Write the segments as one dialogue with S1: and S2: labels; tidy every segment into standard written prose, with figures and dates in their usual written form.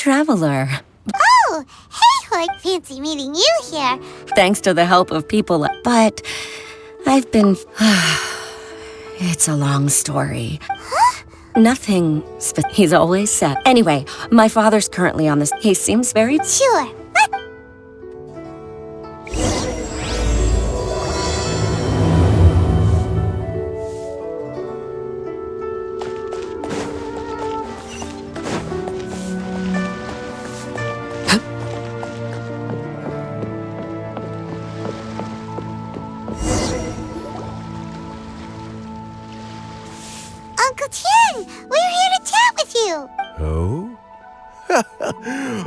S1: traveler.
S2: Oh, hey, Hoik. Fancy meeting you here.
S1: Thanks to the help of people, but I've been... It's a long story.
S2: Huh?
S1: Nothing he's always said. Anyway, my father's currently on this. He seems very...
S2: Sure. What? Uncle Tien, we're here to chat with you.
S3: Oh?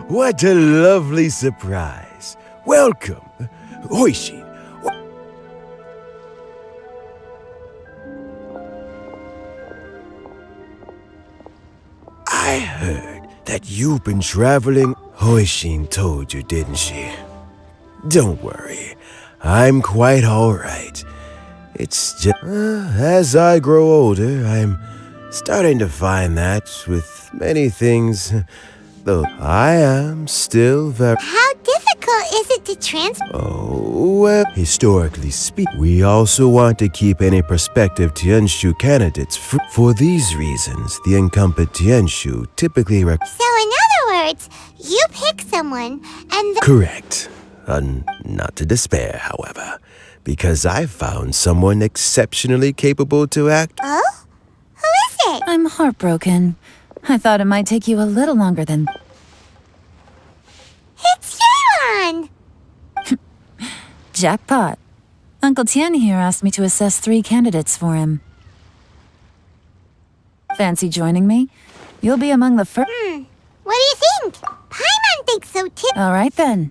S3: What a lovely surprise. Welcome. Hoishin. I heard that you've been traveling. Hoishin told you, didn't she? Don't worry. I'm quite all right. It's just... as I grow older, I'm starting to find that with many things, though I am still very...
S2: How difficult is it to transport?
S3: Oh, well, historically speaking, we also want to keep any prospective Tianshu candidates for these reasons. The incumbent Tianshu typically
S2: So in other words, you pick someone and
S3: Correct. Not to despair, however, because I found someone exceptionally capable to act.
S2: Oh? Who is it?
S4: I'm heartbroken. I thought it might take you a little longer than...
S2: It's Yelan!
S4: Jackpot. Uncle Tien here asked me to assess 3 candidates for him. Fancy joining me? You'll be among the first...
S2: What do you think? Paimon thinks so too.
S4: All right then.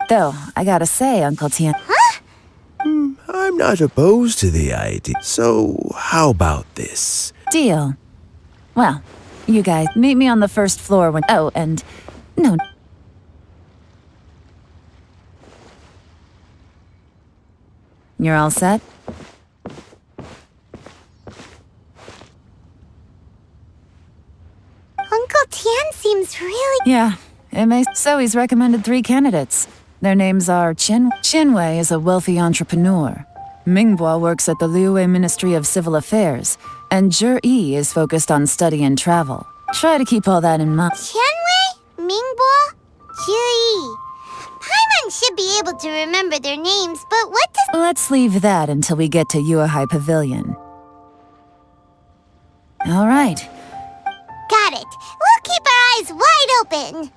S4: Though, I gotta say, Uncle Tien...
S2: Huh?
S3: I'm not opposed to the idea. So, how about this?
S4: Deal. Well, you guys, meet me on the first floor when... Oh, and... No. You're all set?
S2: Uncle Tien seems really...
S4: Yeah, it may... So he's recommended 3 candidates. Their names are Chinwei is a wealthy entrepreneur. Minghua works at the Liyue Ministry of Civil Affairs. And Zhi is focused on study and travel. Try to keep all that in mind.
S2: Chenwei, Mingbo, Jui. Paimon should be able to remember their names, but what does...
S4: Let's leave that until we get to Yuehai Pavilion. All right.
S2: Got it. We'll keep our eyes wide open.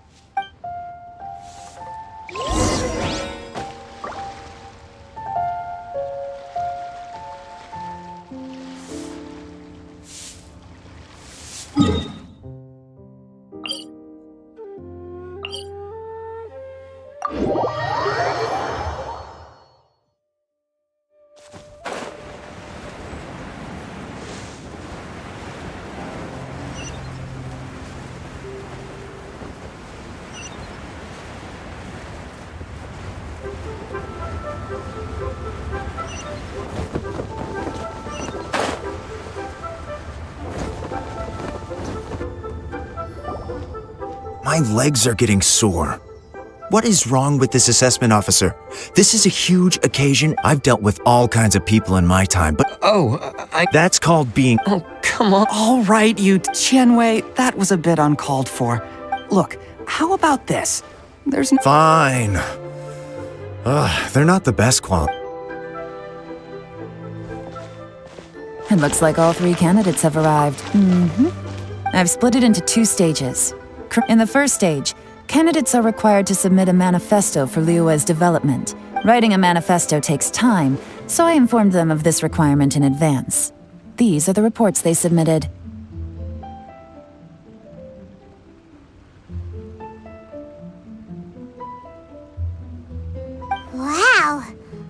S5: My legs are getting sore. What is wrong with this assessment officer? This is a huge occasion. I've dealt with all kinds of people in my time, but... That's called being...
S6: Oh, come on. All right, you... Chenwei, that was a bit uncalled for. Look, how about this? There's...
S5: Fine. They're not the best quality.
S4: It looks like all 3 candidates have arrived. I've split it into 2 stages. In the first stage, candidates are required to submit a manifesto for Liyue's development. Writing a manifesto takes time, so I informed them of this requirement in advance. These are the reports they submitted.
S2: Wow.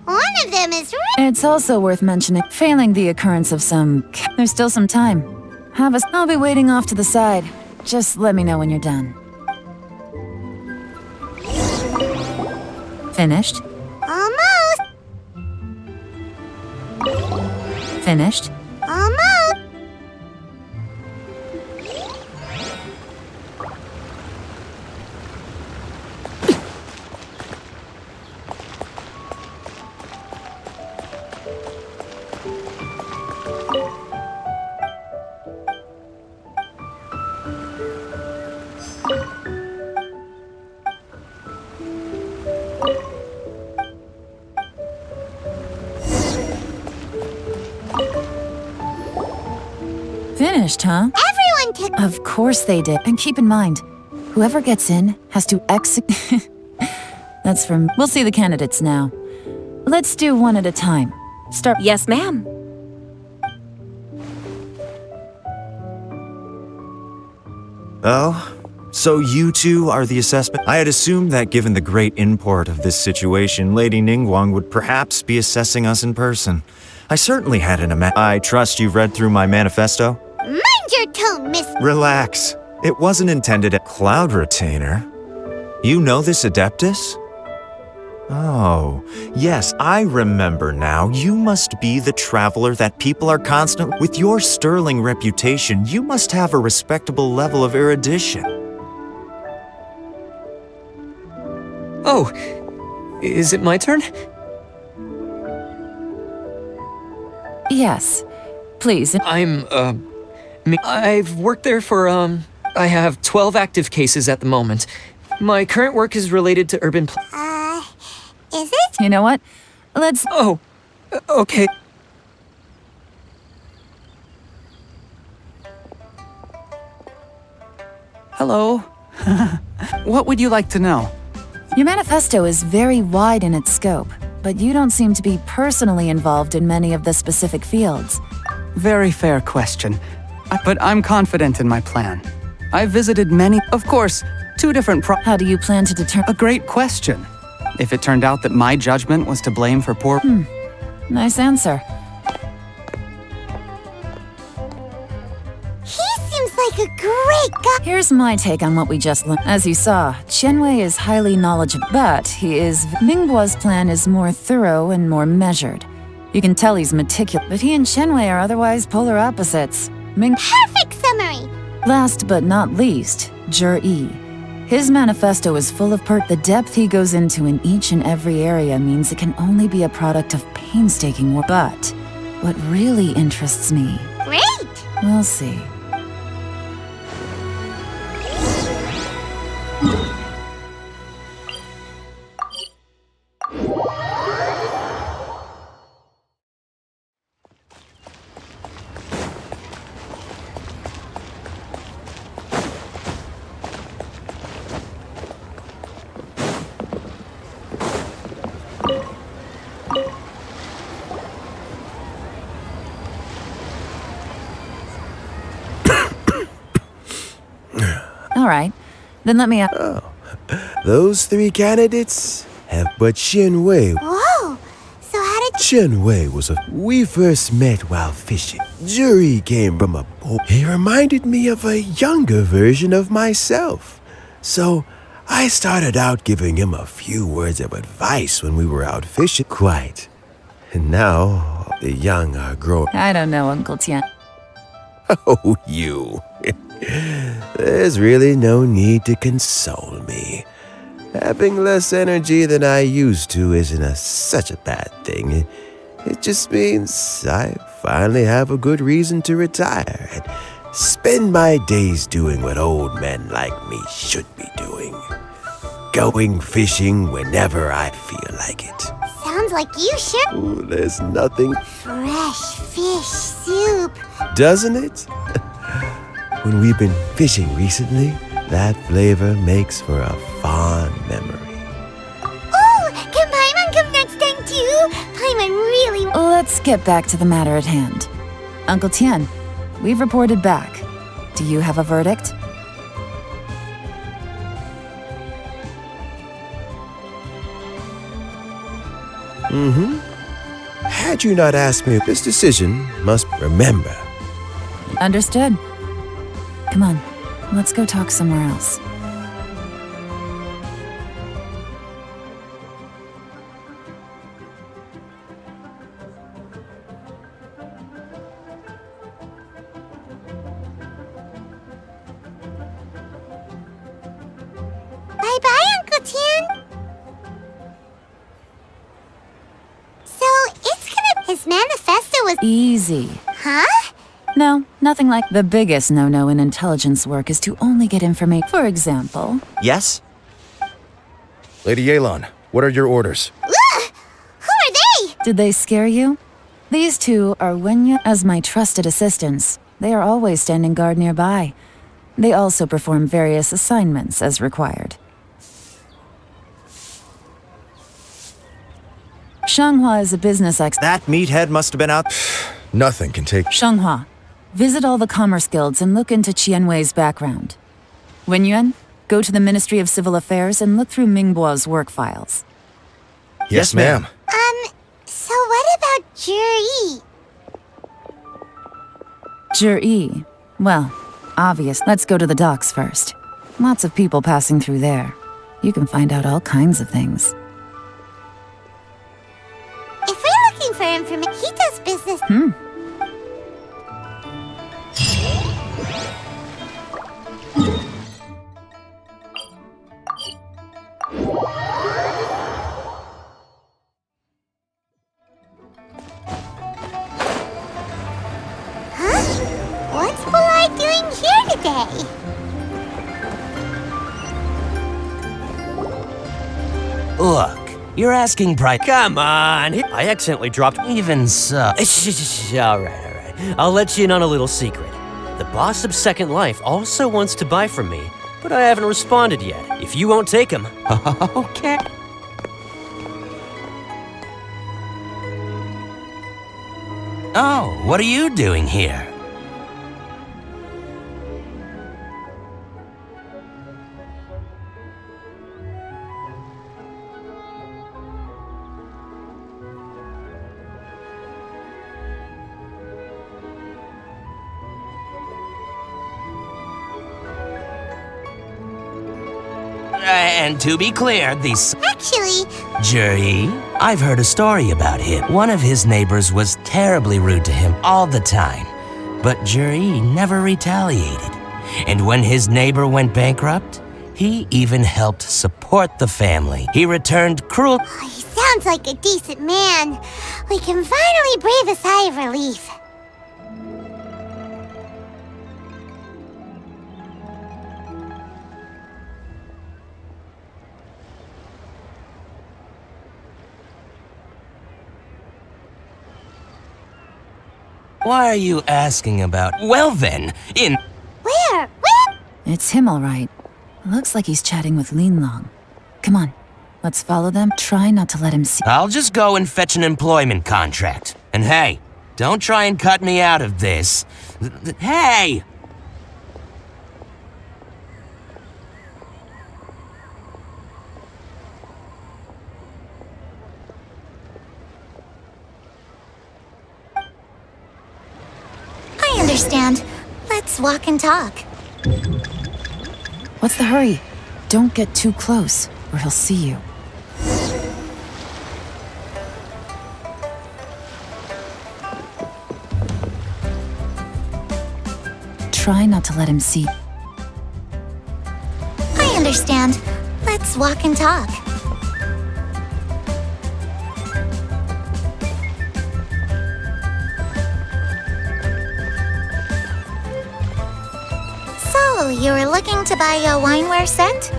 S2: One of them is...
S4: It's also worth mentioning, failing the occurrence of some... There's still some time. I'll be waiting off to the side. Just let me know when you're done. Finished?
S2: Almost.
S4: Finished?
S2: Almost.
S4: Finished, huh?
S2: Everyone took.
S4: Of course they did. And keep in mind, whoever gets in has to execute. That's from. We'll see the candidates now. Let's do one at a time. Start.
S1: Yes, ma'am.
S5: Oh? So you two are the assessment? I had assumed that given the great import of this situation, Lady Ningguang would perhaps be assessing us in person. I certainly had an I trust you've read through my manifesto?
S2: Mind your tone, Miss.
S5: Relax. It wasn't intended at Cloud Retainer. You know this Adeptus? Oh, yes, I remember now. You must be the traveler that people are constant. With your sterling reputation, you must have a respectable level of erudition.
S7: Oh, is it my turn?
S4: Yes. Please.
S7: I've worked there for, I have 12 active cases at the moment. My current work is related to urban
S2: Is it?
S4: You know what? Let's.
S7: Oh, okay.
S6: Hello. What would you like to know?
S4: Your manifesto is very wide in its scope, but you don't seem to be personally involved in many of the specific fields.
S6: Very fair question. But I'm confident in my plan. I've visited many, of course, 2 different
S4: How do you plan to determine?
S6: A great question. If it turned out that my judgment was to blame for poor...
S4: Nice answer.
S2: He seems like a great guy.
S4: Here's my take on what we just learned. As you saw, Qianwei is highly knowledgeable, but Ningguo's plan is more thorough and more measured. You can tell he's meticulous, but he and Qianwei are otherwise polar opposites.
S2: Perfect summary.
S4: Last but not least, Yi. His manifesto is full of the depth he goes into in each and every area means it can only be a product of painstaking work. But what really interests me...
S2: Great.
S4: We'll see. All right, then let me...
S3: Those 3 candidates have but Qianwei.
S2: Whoa. So how did...
S3: Qianwei was a... We first met while fishing. Jury came from a... He reminded me of a younger version of myself. So I started out giving him a few words of advice when we were out fishing. Quite. And now the young are growing...
S4: I don't know, Uncle Tian.
S3: Oh, you. There's really no need to console me. Having less energy than I used to isn't such a bad thing. It just means I finally have a good reason to retire and spend my days doing what old men like me should be doing. Going fishing whenever I feel like it.
S2: Sounds like you should.
S3: Ooh, there's nothing...
S2: Fresh fish soup.
S3: Doesn't it? When we've been fishing recently, that flavor makes for a fond memory.
S2: Oh, can Paimon come next time too? Paimon really...
S4: Let's get back to the matter at hand. Uncle Tian, we've reported back. Do you have a verdict?
S3: Had you not asked me, this decision must remember.
S4: Understood. Come on, let's go talk somewhere else.
S2: Bye-bye, Uncle Tian. So, it's gonna... His manifesto was...
S4: Easy.
S2: Huh?
S4: No, nothing like... The biggest no-no in intelligence work is to only get information. For example...
S5: Yes?
S8: Lady Yelan, what are your orders?
S2: Ugh! Who are they?
S4: Did they scare you? These two are Wenya as my trusted assistants. They are always standing guard nearby. They also perform various assignments as required. Shanghua is a business
S5: That meathead must have been out.
S3: Nothing can take.
S4: Shanghua, visit all the commerce guilds and look into Qianwei's background. Wenyuan, go to the Ministry of Civil Affairs and look through Mingbo's work files.
S3: Yes, ma'am.
S2: So what about Juri?
S4: Juri. Well, obvious. Let's go to the docks first. Lots of people passing through there. You can find out all kinds of things.
S2: If we're looking for information, he does business. What's Polite doing here today?
S8: Look, you're asking Come on! I accidentally dropped even so. Alright. I'll let you in on a little secret. The boss of Second Life also wants to buy from me, but I haven't responded yet. If you won't take him, okay. Oh, what are you doing here? And to be clear, these...
S2: Actually,
S8: Juri, I've heard a story about him. One of his neighbors was terribly rude to him all the time, but Juri never retaliated. And when his neighbor went bankrupt, he even helped support the family. He returned cruel...
S2: he sounds like a decent man. We can finally breathe a sigh of relief.
S8: Why are you asking about... Well then, in...
S2: Where?
S4: It's him, all right. Looks like he's chatting with Linlong. Come on, let's follow them. Try not to let him see.
S8: I'll just go and fetch an employment contract. And hey, don't try and cut me out of this. Hey!
S2: I understand. Let's walk and talk.
S4: What's the hurry? Don't get too close, or he'll see you. Try not to let him see.
S2: I understand. Let's walk and talk. So, you were looking to buy a wineware set?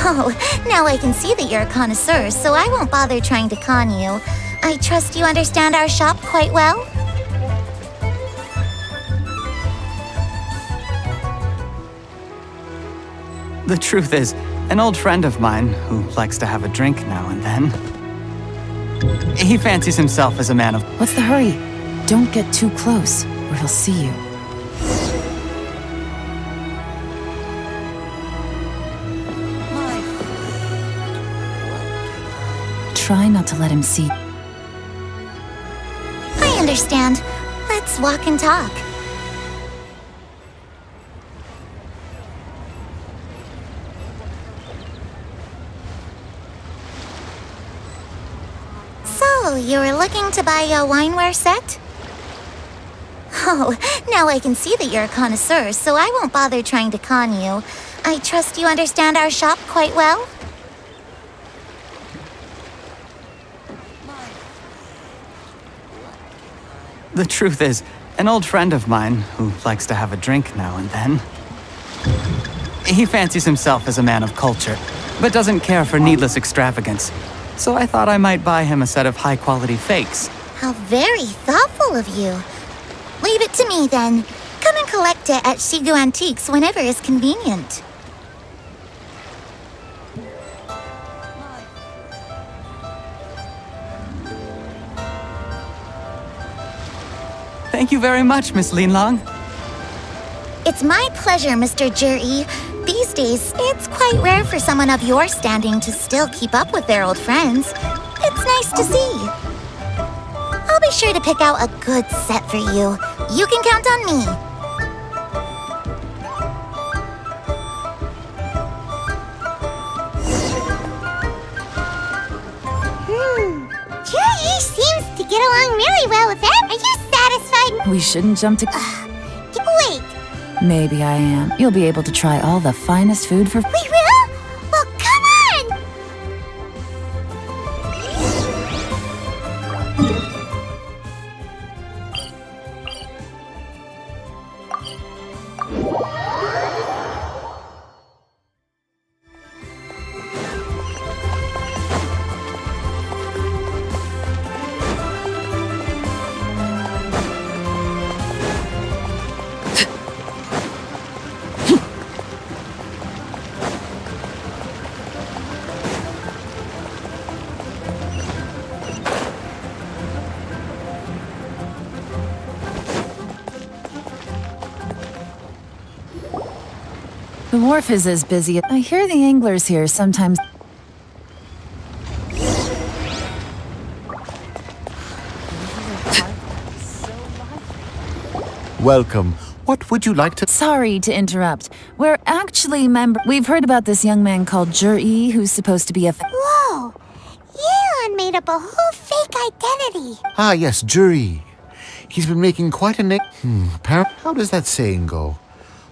S2: Oh, now I can see that you're a connoisseur, so I won't bother trying to con you. I trust you understand our shop quite well?
S6: The truth is, an old friend of mine who likes to have a drink now and then. He fancies himself as a man of...
S4: What's the hurry? Don't get too close, or he'll see you. Try not to let him see.
S2: I understand. Let's walk and talk. So, you were looking to buy a wineware set? Oh, now I can see that you're a connoisseur, so I won't bother trying to con you. I trust you understand our shop quite well?
S6: The truth is, an old friend of mine who likes to have a drink now and then. He fancies himself as a man of culture, but doesn't care for needless extravagance. So I thought I might buy him a set of high-quality fakes.
S2: How very thoughtful of you. Leave it to me, then. Come and collect it at Shigu Antiques whenever is convenient.
S6: Thank you very much, Miss Linlong.
S2: It's my pleasure, Mr. Juri. These days, it's quite rare for someone of your standing to still keep up with their old friends. It's nice to see. I'll be sure to pick out a good set for you. You can count on me.
S9: Juri seems to get along really well with it. Are you satisfied?
S4: We shouldn't jump to...
S9: Wait,
S4: Maybe I am. You'll be able to try all the finest food for...
S9: we will? Well, come on!
S4: The wharf is as busy. I hear the anglers here sometimes...
S10: Welcome. What would you like to...
S4: Sorry to interrupt. We're actually We've heard about this young man called Juri who's supposed to be a...
S9: Whoa! Yelan made up a whole fake identity.
S10: Ah, yes, Juri. He's been making quite a How does that saying go?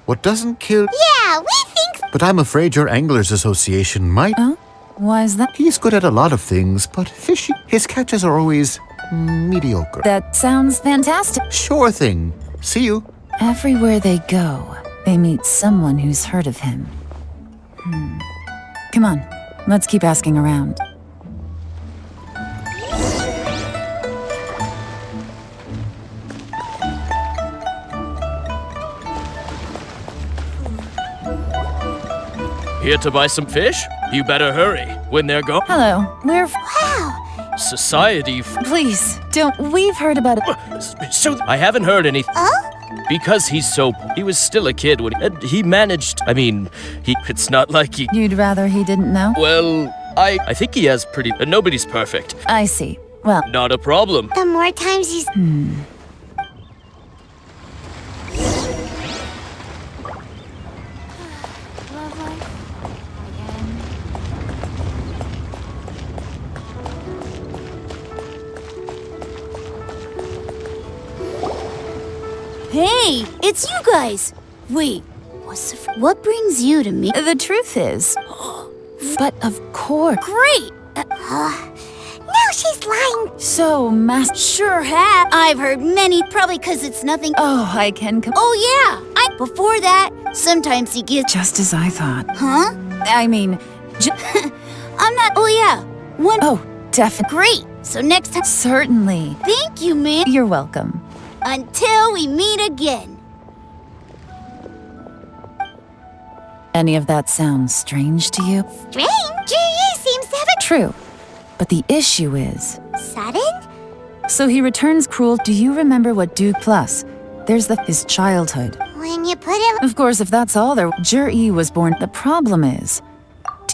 S10: What doesn't kill...
S9: Yeah, we think...
S10: But I'm afraid your Anglers Association might...
S4: Oh? Why is that?
S10: He's good at a lot of things, but fishy. His catches are always... mediocre.
S4: That sounds fantastic.
S10: Sure thing. See you.
S4: Everywhere they go, they meet someone who's heard of him. Come on, let's keep asking around.
S11: Here to buy some fish? You better hurry. When they're gone.
S4: Hello, we're...
S9: Wow!
S11: Society.
S4: Please, don't... We've heard about it.
S11: So I haven't heard anything.
S9: Oh?
S11: Because he was still a kid when he managed. I mean, it's not like he.
S4: You'd rather he didn't know?
S11: Well, I think he has pretty. Nobody's perfect.
S4: I see. Well...
S11: Not a problem.
S9: The more times you...
S12: Hey, it's you guys! Wait, what brings you to me?
S4: The truth is... But of course...
S12: Great!
S9: Now she's lying.
S4: So,
S12: Sure have. I've heard many, probably because it's nothing.
S4: Oh, I can...
S12: Oh yeah! Before that, sometimes he gets...
S4: Just as I thought.
S12: Huh?
S4: I mean...
S12: I'm not... Oh yeah!
S4: Oh, definitely.
S12: Great! So next time...
S4: Certainly.
S12: Thank you, man.
S4: You're welcome.
S12: Until we meet again.
S4: Any of that sound strange to you?
S9: Strange? Juri seems to have a...
S4: True. But the issue is...
S9: Sudden?
S4: So he returns cruel. Do you remember what Duke Plus? There's his childhood.
S9: When you put it...
S4: Of course, if that's all there... Juri was born... The problem is...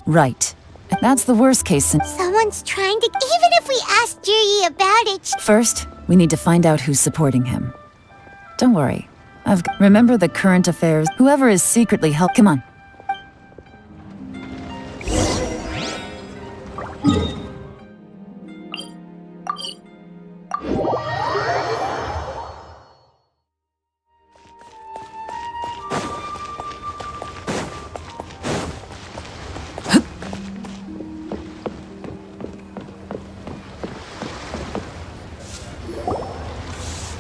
S4: Right. That's the worst case
S9: Someone's trying to... Even if we ask Juri about it...
S4: First, we need to find out who's supporting him. Don't worry. Remember the current affairs. Whoever is secretly Come on.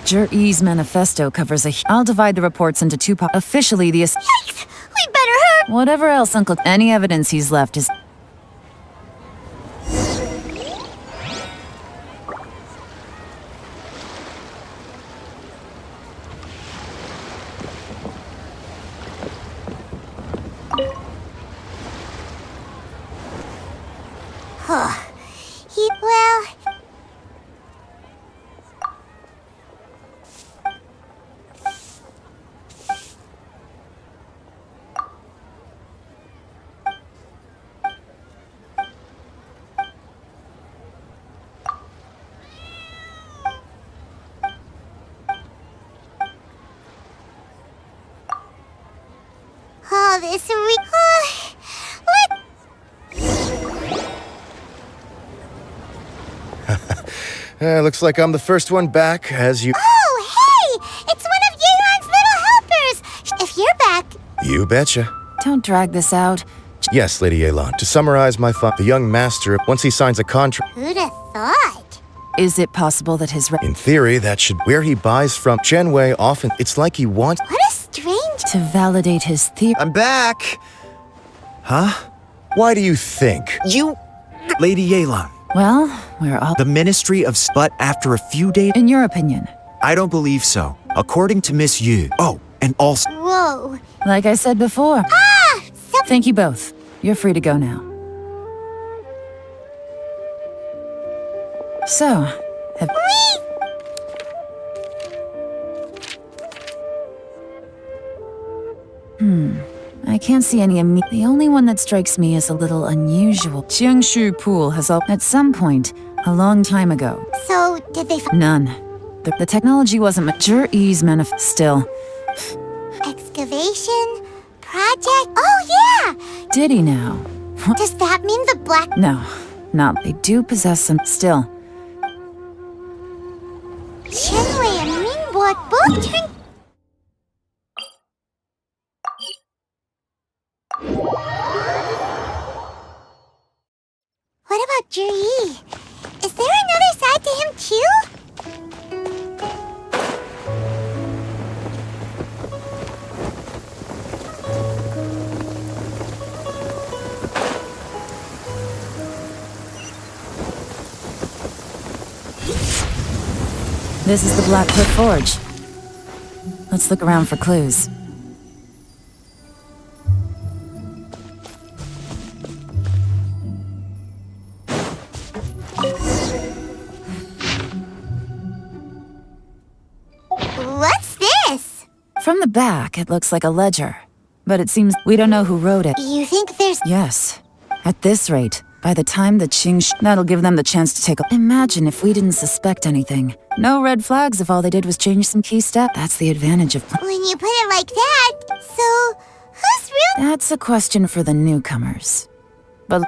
S4: Juri's manifesto covers I'll divide the reports into two parts. Officially, the...
S9: Yikes! We better hurry!
S4: Whatever else, Uncle... Any evidence he's left is...
S3: Looks like I'm the first one back, as you...
S9: Oh, hey! It's one of Yelan's little helpers! If you're back...
S3: You betcha.
S4: Don't drag this out.
S3: Yes, Lady Yelan. To summarize my thought, the young master, once he signs a contract...
S9: Who'd have thought?
S4: Is it possible that his...
S3: In theory, that should... Where he buys from, Chenwei often... It's like he wants...
S9: What a strange...
S4: To validate his theory...
S3: I'm back! Huh? Why do you think?
S5: You... Lady Yelan.
S4: Well, we're all...
S5: The Ministry of... But after a few days...
S4: In your opinion?
S5: I don't believe so. According to Miss Yu. Oh, and also...
S9: Whoa.
S4: Like I said before.
S9: Ah!
S4: Thank you both. You're free to go now. So, have... I can't see any The only one that strikes me as a little unusual. Jiangshu Pool has at some point, a long time ago.
S9: So, did they
S4: None. The technology wasn't mature. Ease Still.
S9: Excavation? Project? Oh, yeah!
S4: Did he now?
S9: Does that mean the black...
S4: No. Not. They do possess some. Still.
S9: Chenwei and Ringbo both turned... What about Zhi? Is there another side to him too?
S4: This is the Black Cliff Forge. Let's look around for clues.
S9: What's this?
S4: From the back, it looks like a ledger. But it seems we don't know who wrote it.
S9: You think there's...
S4: Yes. At this rate, by the time the that'll give them the chance to take a... Imagine if we didn't suspect anything. No red flags if all they did was change some key step. That's the advantage of...
S9: When you put it like that, so... Who's real...
S4: That's a question for the newcomers. But...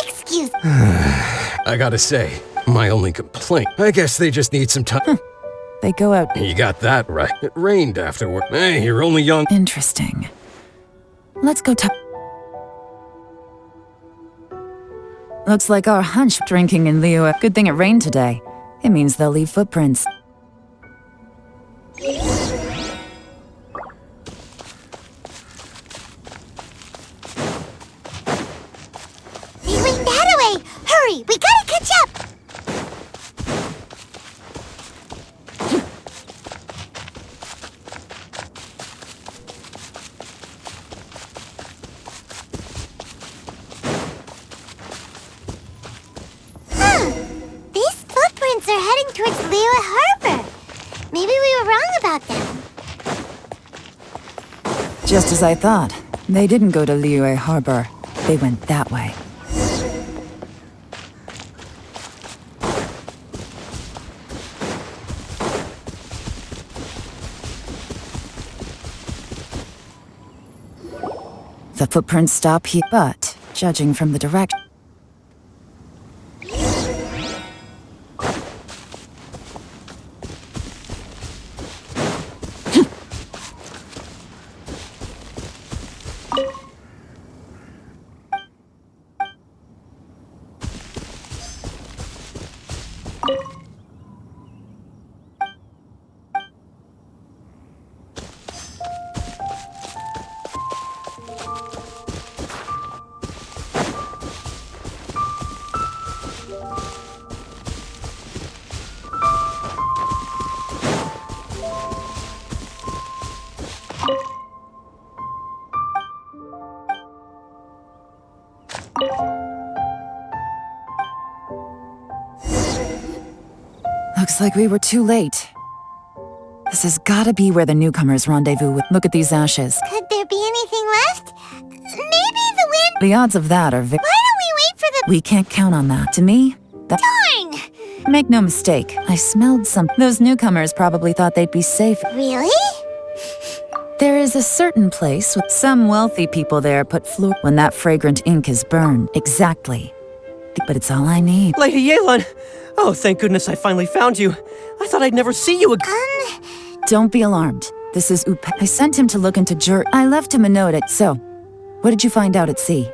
S9: excuse...
S13: I gotta say, my only complaint, I guess they just need some time.
S4: They go out...
S13: You got that right. It rained afterward. Hey, you're only young.
S4: Interesting. Let's go talk... Looks like our hunch drinking in Liyue. Good thing it rained today. It means they'll leave footprints.
S9: They went that way! Hurry, we gotta catch up! These footprints are heading towards Liyue Harbor. Maybe we were wrong about them.
S4: Just as I thought. They didn't go to Liyue Harbor. They went that way. The footprints stop here, but judging from the direction... Looks like we were too late. This has gotta be where the newcomers rendezvous with. Look at these ashes.
S9: Could there be anything left? Maybe the wind...
S4: The odds of that are
S9: Why don't we wait for the...
S4: We can't count on that. To me, that...
S9: Darn!
S4: Make no mistake, I smelled some... Those newcomers probably thought they'd be safe.
S9: Really?
S4: There is a certain place with some wealthy people there put fluor when that fragrant ink is burned. Exactly. But it's all I need.
S8: Lady Yelan! Oh, thank goodness I finally found you. I thought I'd never see you again.
S4: Don't be alarmed. This is Upe. I sent him to look into I left him a note at so. What did you find out at sea?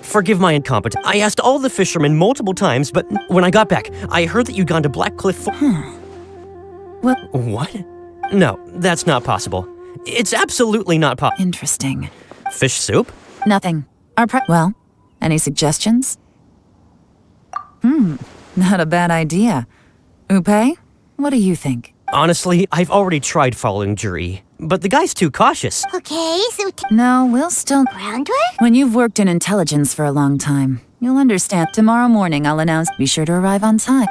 S8: Forgive my incompetence. I asked all the fishermen multiple times, but when I got back, I heard that you'd gone to Black Cliff What? No, that's not possible. It's absolutely not possible.
S4: Interesting.
S8: Fish soup?
S4: Nothing. Well, any suggestions? Not a bad idea. Upe, what do you think?
S8: Honestly, I've already tried following Juri, but the guy's too cautious.
S9: Okay, so
S4: No, we'll still...
S9: groundwork?
S4: When you've worked in intelligence for a long time, you'll understand. Tomorrow morning I'll announce, be sure to arrive on time.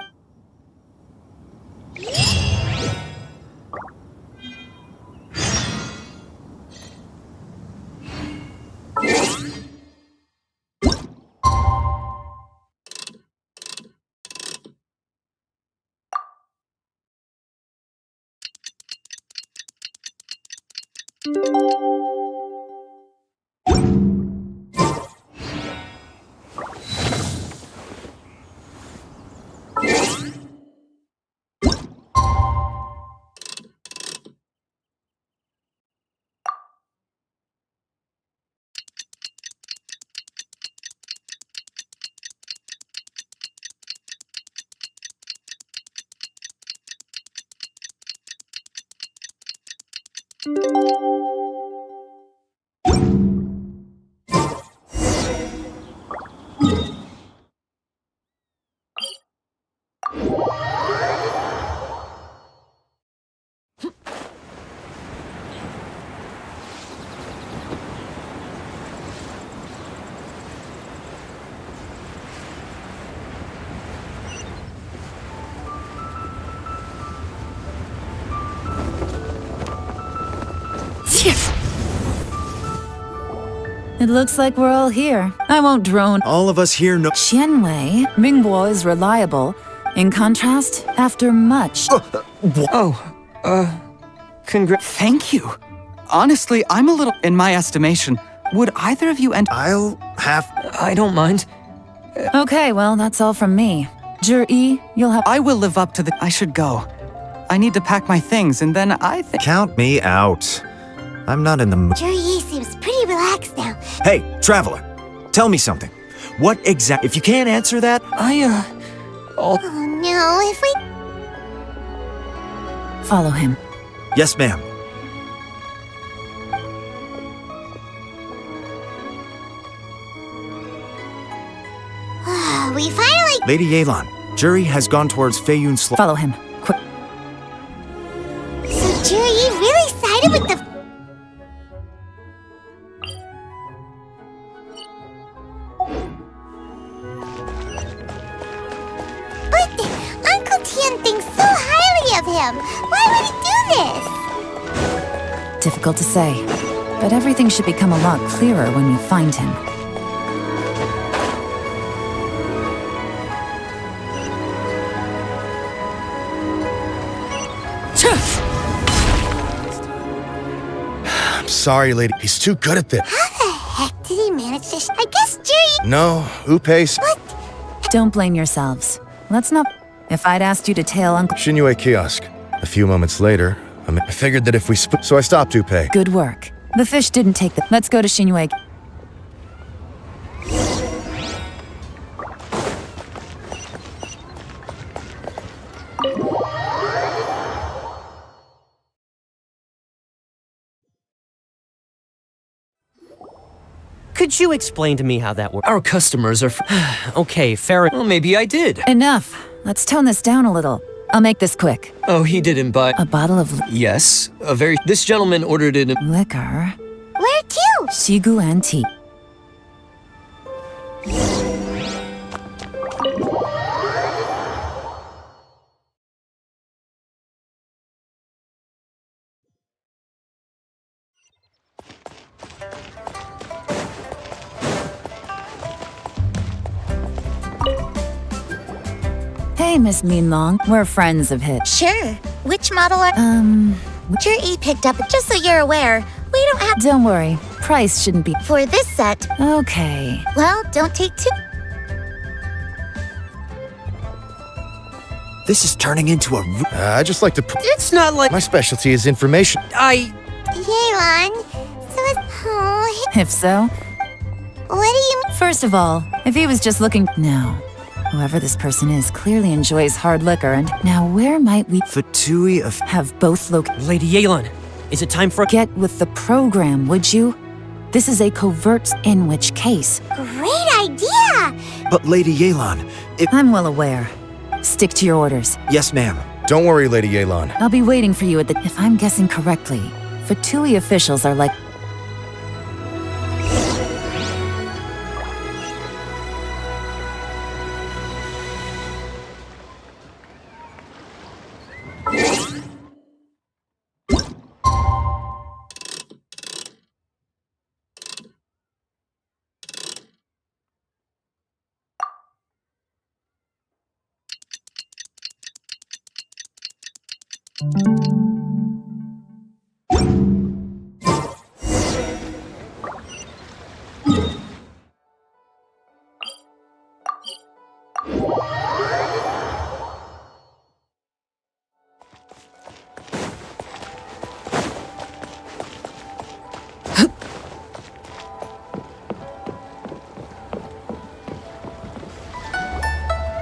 S4: It looks like we're all here. I won't drone.
S5: All of us here know.
S4: Xianwei, Mingbo is reliable. In contrast, after much...
S6: Thank you. Honestly, I'm a little... In my estimation, would either of you
S5: I'll have...
S7: I don't mind.
S4: Okay, well, that's all from me. Juri, you'll have...
S6: I will live up to the... I should go. I need to pack my things, and then I think...
S5: Count me out. I'm not in the mood.
S9: Juri seems pretty relaxed now.
S5: Hey, traveler, tell me something. What exact... If you can't answer that...
S9: Oh no, if we...
S4: Follow him.
S5: Yes, ma'am.
S9: we finally...
S5: Lady Yelan, Juri has gone towards Feiyun Slope.
S4: Follow him. Quick.
S9: So Juri really sided with the... But Uncle Tian thinks so highly of him. Why would he do this?
S4: Difficult to say, but everything should become a lot clearer when we find him.
S3: I'm sorry, lady. He's too good at this.
S9: How the heck did he manage this? I guess Juri...
S3: No, Upe...
S9: What?
S4: Don't blame yourselves. Let's not... If I'd asked you to tail Uncle...
S3: Xinyue kiosk. A few moments later, I figured that if we so I stopped Upe.
S4: Good work. The fish didn't take the... Let's go to Xinyue.
S8: Could you explain to me how that works?
S7: Our customers are...
S8: Okay, fair enough.
S7: Well, maybe I did.
S4: Enough. Let's tone this down a little. I'll make this quick.
S7: Oh, he didn't buy...
S4: A bottle of...
S7: Yes, a very... This gentleman ordered it in...
S4: Liquor.
S9: Where to?
S4: Shigu and tea. Hey, Miss Minlong. We're friends of his.
S2: Sure. Which model are... Your picked up, just so you're aware. We don't have.
S4: Don't worry, price shouldn't be.
S2: For this set.
S4: Okay.
S2: Well, don't take too.
S5: This is turning into a.
S10: I just like to.
S8: It's not like
S10: My specialty is information.
S9: Yelan, so it's... Oh,
S4: If so,
S9: what do you mean?
S4: first of all, if he was just looking. No. Whoever this person is clearly enjoys hard liquor, and now where might we
S5: Fatui of.
S4: have both
S8: Lady Yelan, is it time for...
S4: Get with the program, would you? This is a covert, in which case.
S9: Great idea!
S5: But Lady Yelan,
S4: I'm well aware. Stick to your orders.
S5: Yes, ma'am.
S10: Don't worry, Lady Yelan.
S4: I'll be waiting for you at the. If I'm guessing correctly, Fatui officials are like.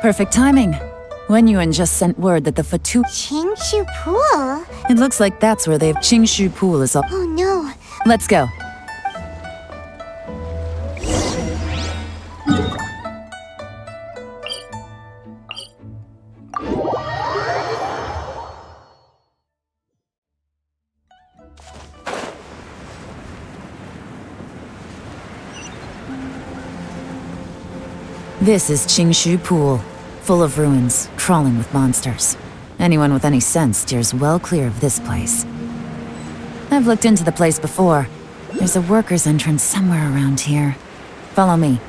S4: Perfect timing. Wenyuan just sent word that the Fatu.
S9: Qingshu Pool?
S4: It looks like that's where they've. Qingshu Pool is up.
S9: Oh no.
S4: Let's go. This is Qingshu Pool, full of ruins, crawling with monsters. Anyone with any sense steers well clear of this place. I've looked into the place before. There's a worker's entrance somewhere around here. Follow me.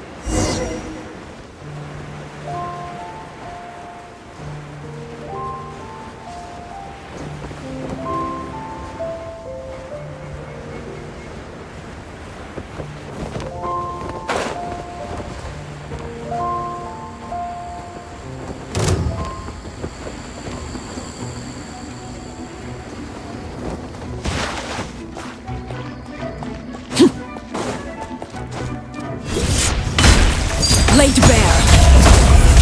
S1: Laid bare.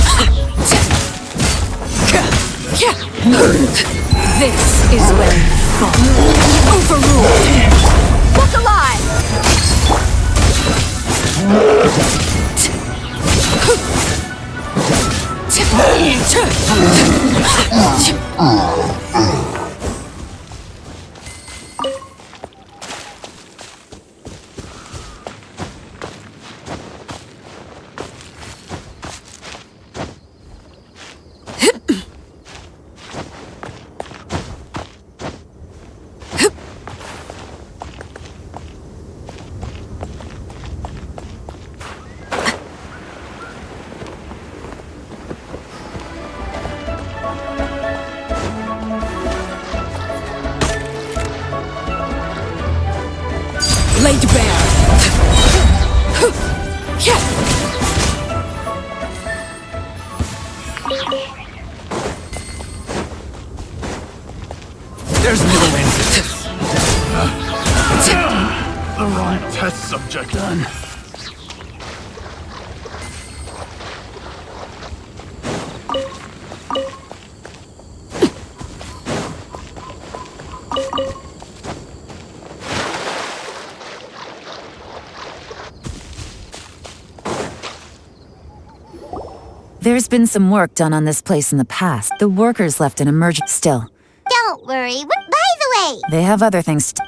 S1: This is where you fall. Overruled. Look alive! Laid bare.
S14: There's no end to this. The wrong test subject. Done.
S4: There's been some work done on this place in the past. The workers left an emergency. Still,
S9: Don't worry. By the way,
S4: they have other things to.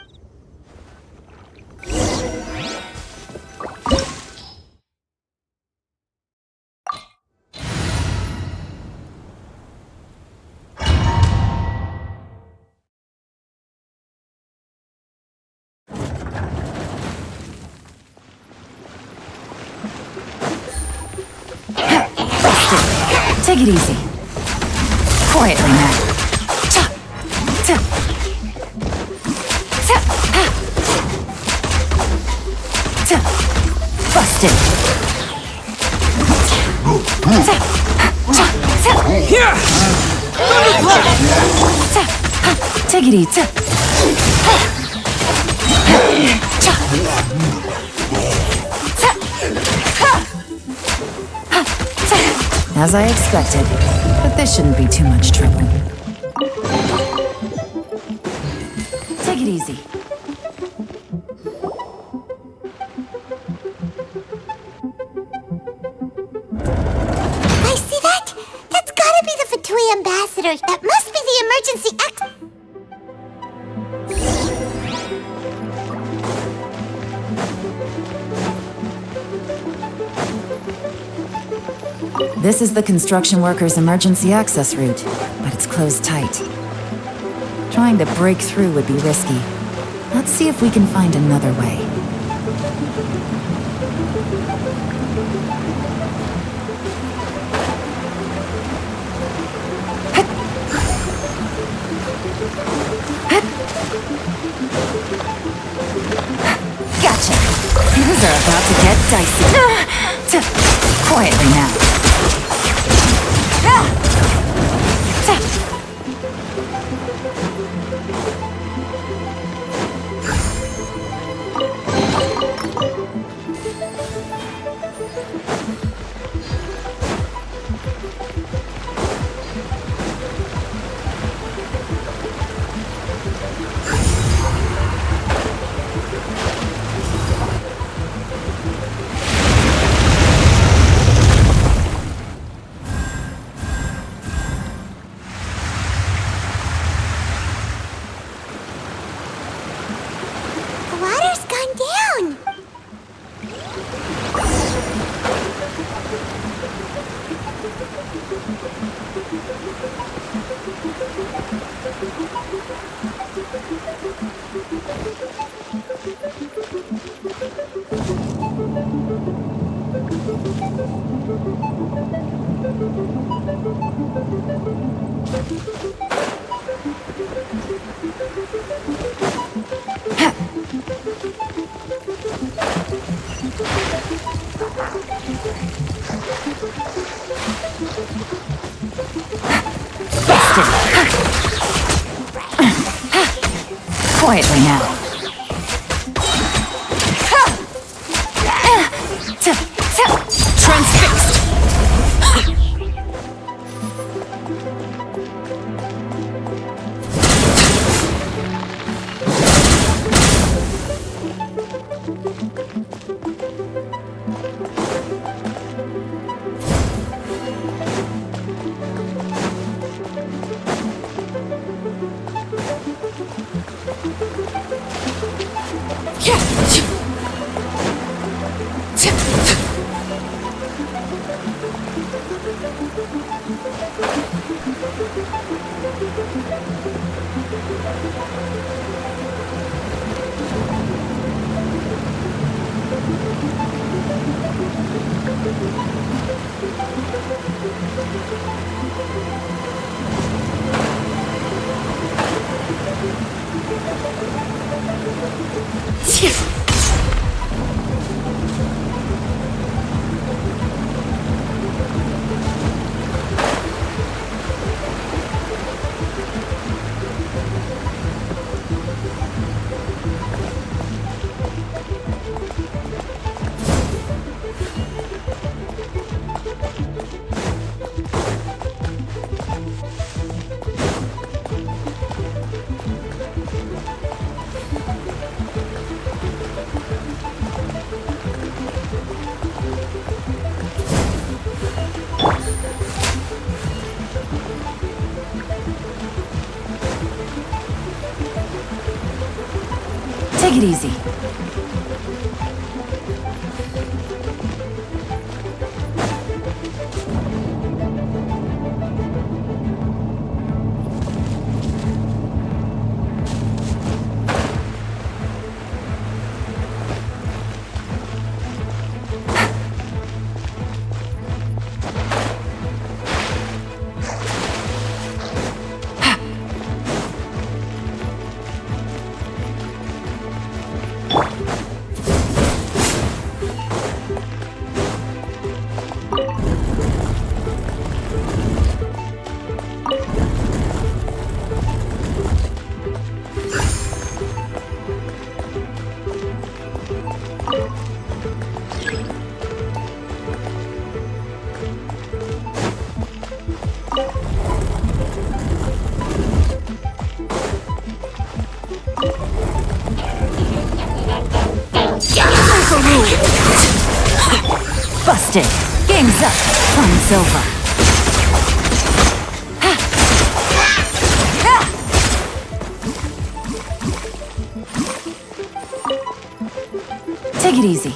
S4: Take it easy. Quietly now. Busted.
S14: Here!
S4: Take it easy. As I expected, but this shouldn't be too much trouble. Take it easy.
S9: I see that? That's gotta be the Fatui ambassador. That must be the emergency
S4: This is the construction workers' emergency access route, but it's closed tight. Trying to break through would be risky. Let's see if we can find another way. Gotcha! Things are about to get dicey. Quietly now. Quietly now. Transfixed! Take it easy. Busted! Game's up! Fun's over! Take it easy.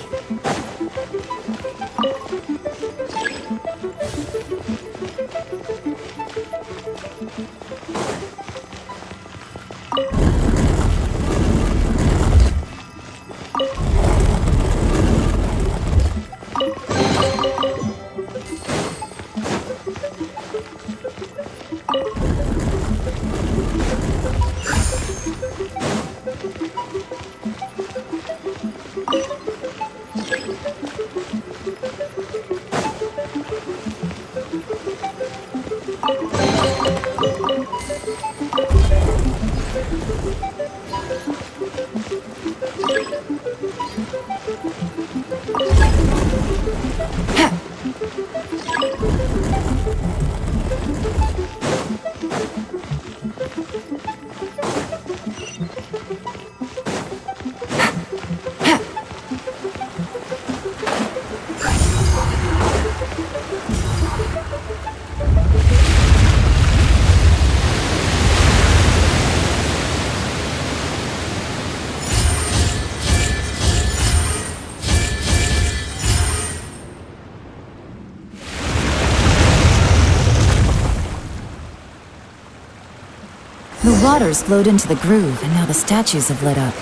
S4: The water's flowed into the groove, and now the statues have lit up.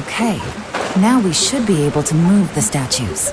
S4: Okay, now we should be able to move the statues.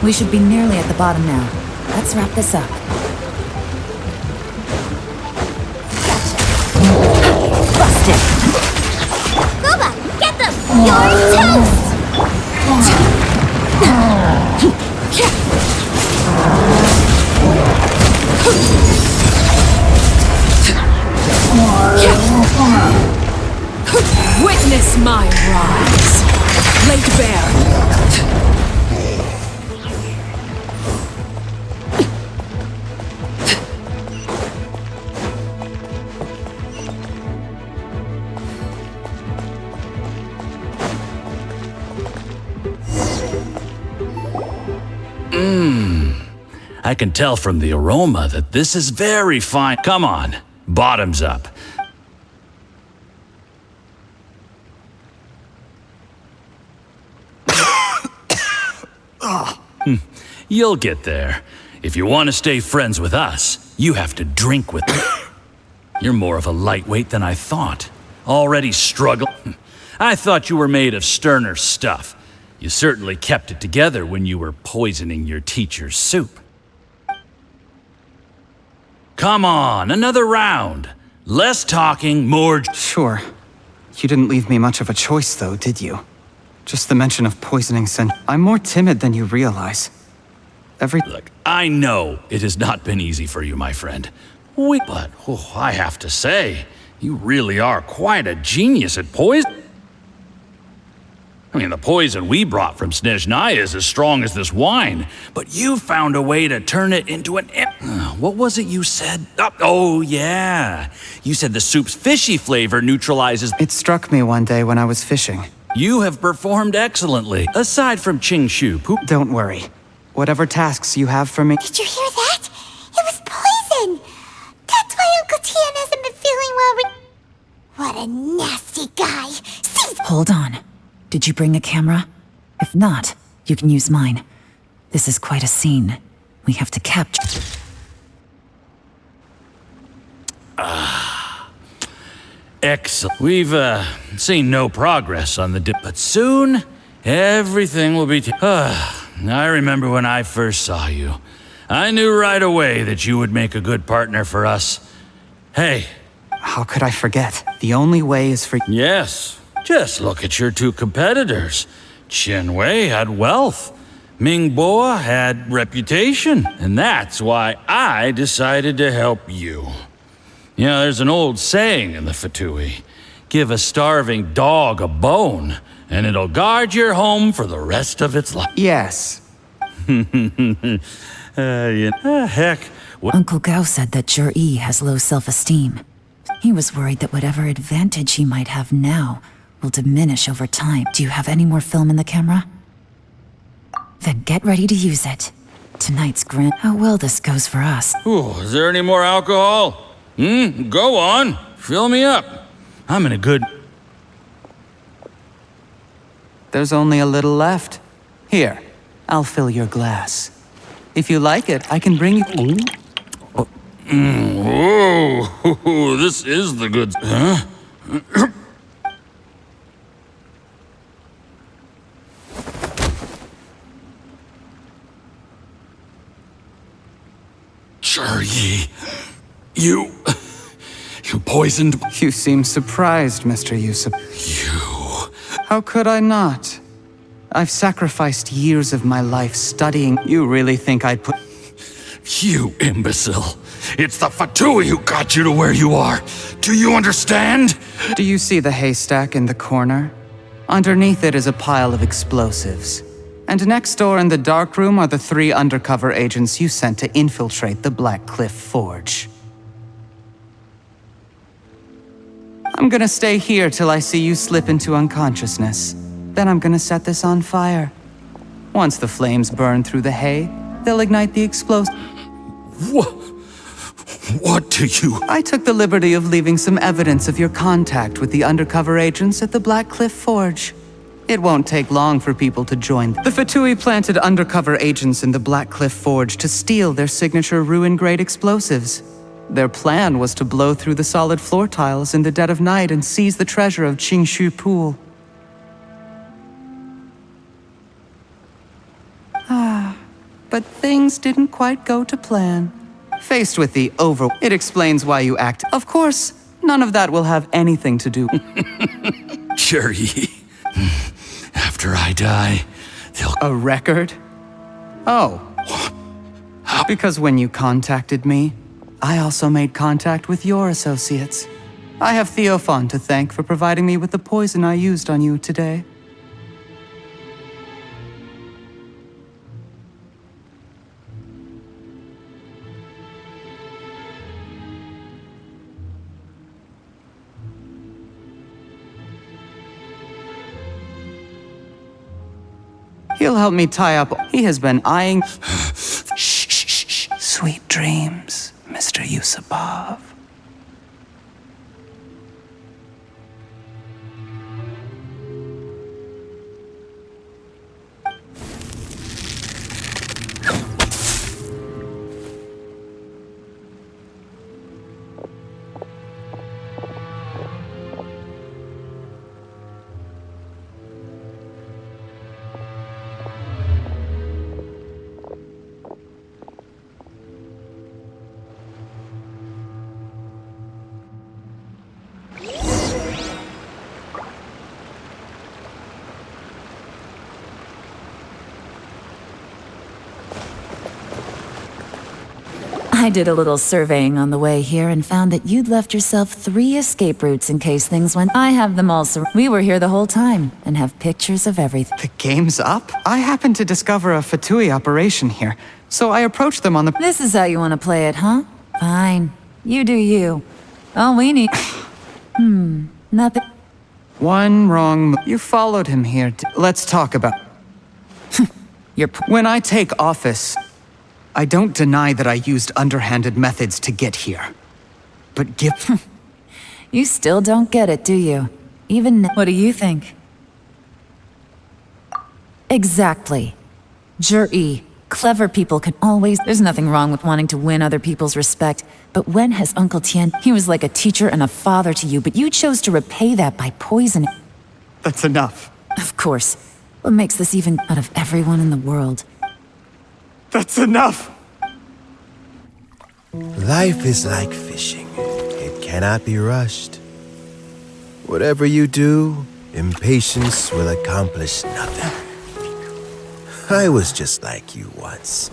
S4: We should be nearly at the bottom now. Let's wrap this up. Busted!
S9: Boba, get them! You're toast!
S15: Witness my rise! Laid bare!
S14: I can tell from the aroma that this is very fine. Come on, bottoms up. You'll get there. If you want to stay friends with us, you have to drink with them. You're more of a lightweight than I thought. Already struggling. I thought you were made of sterner stuff. You certainly kept it together when you were poisoning your teacher's soup. Come on, another round. Less talking, more...
S6: Sure. You didn't leave me much of a choice, though, did you? Just the mention of poisoning sent... I'm more timid than you realize.
S14: Look, I know it has not been easy for you, my friend. But I have to say, you really are quite a genius at poison. I mean, the poison we brought from Snezhnaya is as strong as this wine, but you found a way to turn it into an... What was it you said? Oh, yeah. You said the soup's fishy flavor neutralizes...
S6: It struck me one day when I was fishing.
S14: You have performed excellently, aside from Qingshu.
S6: Don't worry. Whatever tasks you have for me...
S9: Did you hear that? It was poison! That's why Uncle Tian hasn't been feeling well. What a nasty guy! See?
S4: Hold on. Did you bring a camera? If not, you can use mine. This is quite a scene. We have to capture...
S14: Excellent. We've, seen no progress on the but soon, everything will be... I remember when I first saw you. I knew right away that you would make a good partner for us. Hey.
S6: How could I forget? The only way is for...
S14: Yes. Just look at your two competitors. Chen Wei had wealth. Ming Boa had reputation. And that's why I decided to help you. You know, there's an old saying in the Fatui. Give a starving dog a bone, and it'll guard your home for the rest of its life.
S6: Yes.
S14: Heck.
S4: Uncle Gao said that Zhi has low self-esteem. He was worried that whatever advantage he might have now will diminish over time. Do you have any more film in the camera? Then get ready to use it. Tonight's grand... How well this goes for us.
S14: Ooh, is there any more alcohol? Go on. Fill me up. I'm in a good...
S6: There's only a little left. Here, I'll fill your glass. If you like it, I can bring you...
S14: Whoa, this is the good... Huh? Zhi, you poisoned...
S6: You seem surprised, Mr. Yusuf. How could I not? I've sacrificed years of my life studying. You really think I'd put...
S14: You imbecile. It's the Fatui who got you to where you are. Do you understand?
S6: Do you see the haystack in the corner? Underneath it is a pile of explosives. And next door in the dark room are the 3 undercover agents you sent to infiltrate the Black Cliff Forge. I'm gonna stay here till I see you slip into unconsciousness. Then I'm gonna set this on fire. Once the flames burn through the hay, they'll ignite the explosive.
S14: What do you...
S6: I took the liberty of leaving some evidence of your contact with the undercover agents at the Black Cliff Forge. It won't take long for people to join. The Fatui planted undercover agents in the Black Cliff Forge to steal their signature ruin-grade explosives. Their plan was to blow through the solid floor tiles in the dead of night and seize the treasure of Qingshu Pool. But things didn't quite go to plan. Faced with the it explains why you act. Of course, none of that will have anything to do.
S14: Zhi, after I die, they'll...
S6: A record? Oh. Because when you contacted me, I also made contact with your associates. I have Theophan to thank for providing me with the poison I used on you today. He'll help me tie up. He has been eyeing... Shh. Sweet dreams, Mr. Yusupov.
S4: I did a little surveying on the way here and found that you'd left yourself 3 escape routes in case things went. I have them all, we were here the whole time and have pictures of everything.
S6: The game's up? I happened to discover a Fatui operation here, so I approached them on the...
S4: This is how you want to play it, huh? Fine. You do you. All we need... nothing.
S6: One wrong... You followed him here. Let's talk about... When I take office, I don't deny that I used underhanded methods to get here. But give...
S4: You still don't get it, do you? Even... What do you think? Exactly. Jur-E. Clever people can always... There's nothing wrong with wanting to win other people's respect, but when has Uncle Tien... He was like a teacher and a father to you, but you chose to repay that by poisoning...
S6: That's enough.
S4: Of course. What makes this even out of everyone in the world?
S6: That's enough!
S3: Life is like fishing. It cannot be rushed. Whatever you do, impatience will accomplish nothing. I was just like you once,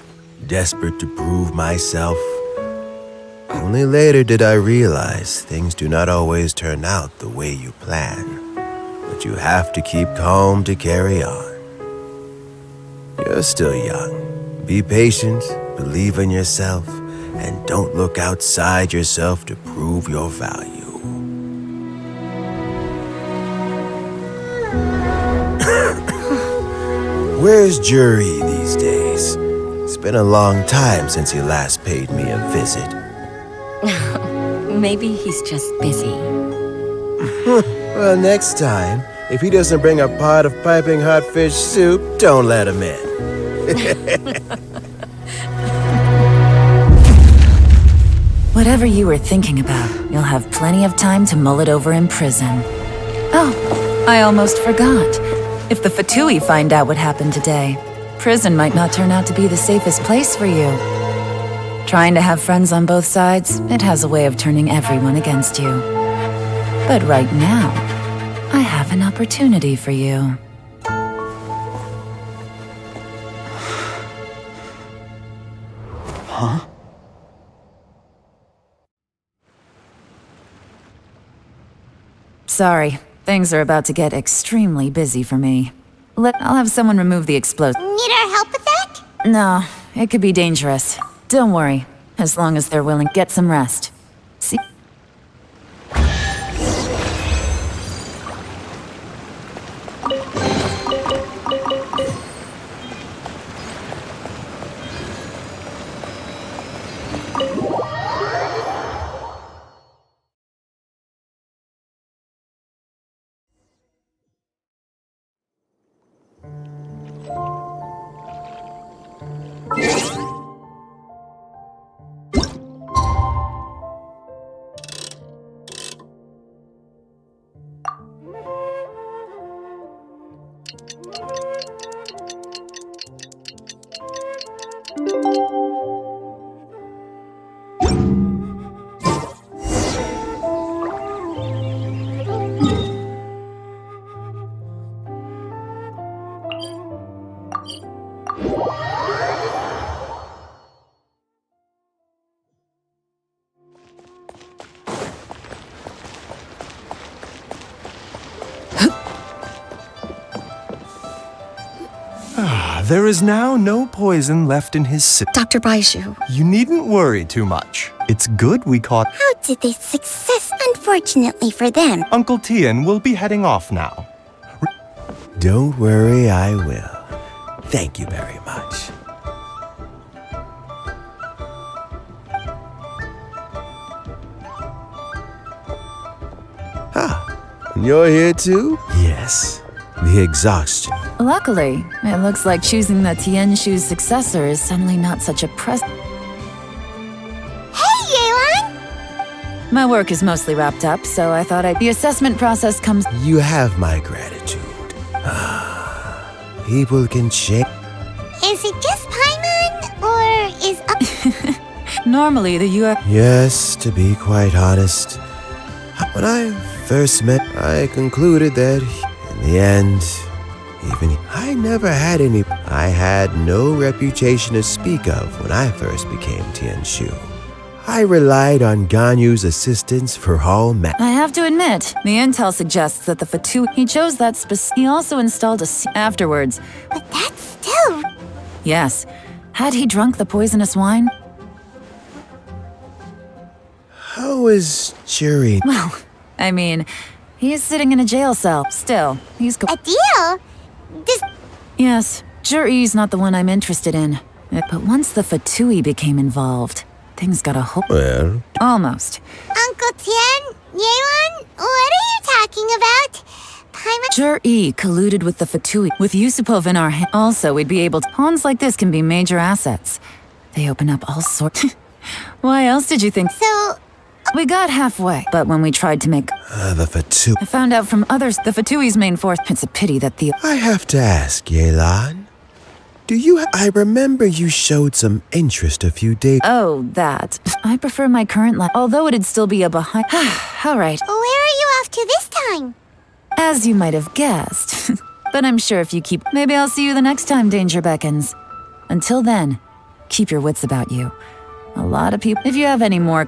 S3: desperate to prove myself. Only later did I realize things do not always turn out the way you plan. But you have to keep calm to carry on. You're still young. Be patient, believe in yourself, and don't look outside yourself to prove your value. Where's Jur-E these days? It's been a long time since he last paid me a visit.
S1: Maybe he's just busy.
S3: Well, next time, if he doesn't bring a pot of piping hot fish soup, don't let him in.
S4: Whatever you were thinking about, you'll have plenty of time to mull it over in prison. Oh, I almost forgot. If the Fatui find out what happened today, prison might not turn out to be the safest place for you. Trying to have friends on both sides, it has a way of turning everyone against you. But right now, I have an opportunity for you.
S6: Huh?
S4: Sorry, things are about to get extremely busy for me. I'll have someone remove the explosive.
S9: Need our help with that?
S4: No, it could be dangerous. Don't worry, as long as they're willing, get some rest. See?
S16: There is now no poison left in his sip.
S1: Dr. Baizhu.
S16: You needn't worry too much. It's good we caught...
S9: How did they success? Unfortunately for them.
S16: Uncle Tien will be heading off now.
S3: Don't worry, I will. Thank you very much. And you're here too? Yes. The exhaustion.
S4: Luckily, it looks like choosing the Tianshu's successor is suddenly not such a press.
S9: Hey, Yelan!
S4: My work is mostly wrapped up, so I thought the assessment process comes...
S3: You have my gratitude. People can change.
S9: Is it just Paimon, or is up?
S4: Normally, the UF...
S3: Yes, to be quite honest. When I first met, I concluded that in the end, even I never had any. I had no reputation to speak of when I first became Tianshu. I relied on Ganyu's assistance for all
S4: I have to admit, the intel suggests that the Fatui, he chose that he also installed afterwards.
S9: But that's still...
S4: Yes. Had he drunk the poisonous wine?
S3: How is Jury?
S4: Well, I mean, he's sitting in a jail cell. Still, he's...
S9: A deal?
S4: Yes, Jury's not the one I'm interested in. But once the Fatui became involved, things got a whole...
S3: Well...
S4: Almost.
S9: Uncle Tien? Yelan? What are you talking about?
S4: Jur-E colluded with the Fatui. With Yusupov in our hand, also we'd be able to... Pawns like this can be major assets. They open up all sorts... Why else did you think...
S9: So...
S4: We got halfway, but when we tried to make...
S3: the Fatui...
S4: I found out from others the Fatui's main force... It's a pity that the...
S3: I have to ask, Yelan. Do you... I remember you showed some interest a few days...
S4: Oh, that. I prefer my current life, although it'd still be a behind... All right.
S9: Where are you off to this time?
S4: As you might have guessed. But I'm sure if you keep... Maybe I'll see you the next time danger beckons. Until then, keep your wits about you. A lot of people... If you have any more...